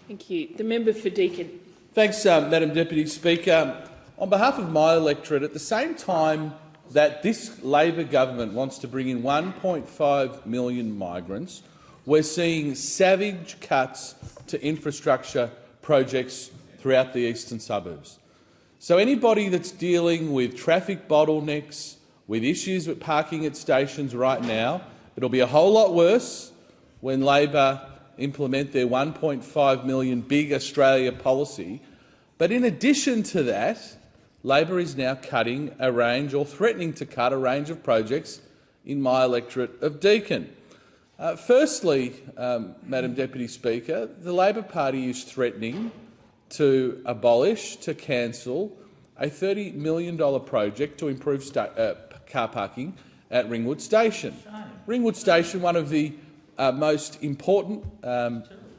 Thank you. The member for Deakin. Thanks, Madam Deputy Speaker. On behalf of my electorate, at the same time that this Labor government wants to bring in 1.5 million migrants, we're seeing savage cuts to infrastructure projects throughout the eastern suburbs. So anybody that's dealing with traffic bottlenecks, with issues with parking at stations right now, it'll be a whole lot worse when Labor implement their 1.5 million Big Australia policy. But in addition to that, Labor is now cutting a range, or threatening to cut a range of projects in my electorate of Deakin. Firstly, Madam Deputy Speaker, the Labor Party is threatening to abolish, to cancel, a $30 million project to improve car parking at Ringwood Station. Ringwood Station, one of the most important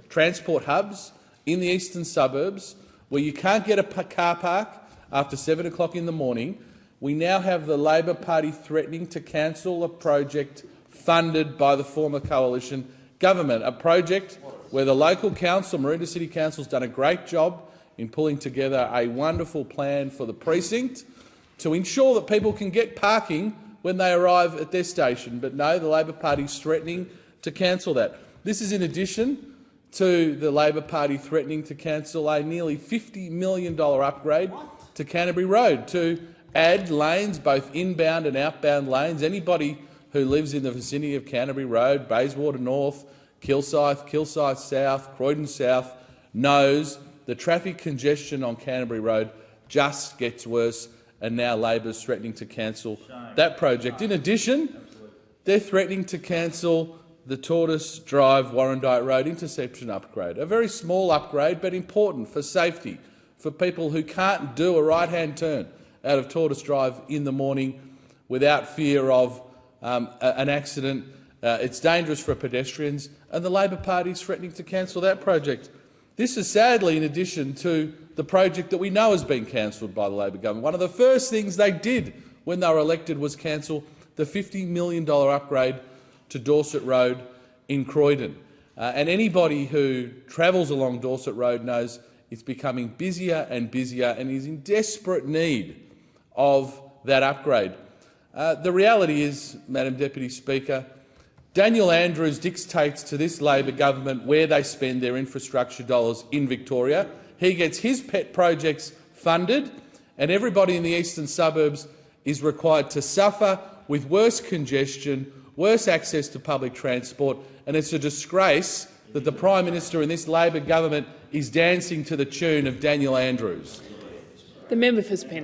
transport hubs in the eastern suburbs, where you can't get a car park after 7 o'clock in the morning. We now have the Labor Party threatening to cancel a project funded by the former coalition government, a project where the local council, Maroondah City Council, has done a great job in pulling together a wonderful plan for the precinct to ensure that people can get parking when they arrive at their station. But no, the Labor Party is threatening to cancel that. This is in addition to the Labor Party threatening to cancel a nearly $50 million upgrade to Canterbury Road to add lanes, both inbound and outbound lanes. Anybody who lives in the vicinity of Canterbury Road, Bayswater North, Kilsyth South, Croydon South, knows the traffic congestion on Canterbury Road just gets worse, and now Labor is threatening to cancel that project. In addition, they're threatening to cancel the Tortoise Drive Warrandyte Road intersection upgrade, a very small upgrade but important for safety, for people who can't do a right-hand turn out of Tortoise Drive in the morning without fear of an accident. It's dangerous for pedestrians, and the Labor Party is threatening to cancel that project. This is sadly in addition to the project that we know has been cancelled by the Labor government. One of the first things they did when they were elected was cancel the $50 million upgrade to Dorset Road in Croydon. And anybody who travels along Dorset Road knows it's becoming busier and busier and is in desperate need of that upgrade. The reality is, Madam Deputy Speaker, Daniel Andrews dictates to this Labor government where they spend their infrastructure dollars in Victoria. He gets his pet projects funded, and everybody in the eastern suburbs is required to suffer with worse congestion, worse access to public transport, and it's a disgrace that the Prime Minister in this Labor government is dancing to the tune of Daniel Andrews. The member for Spence.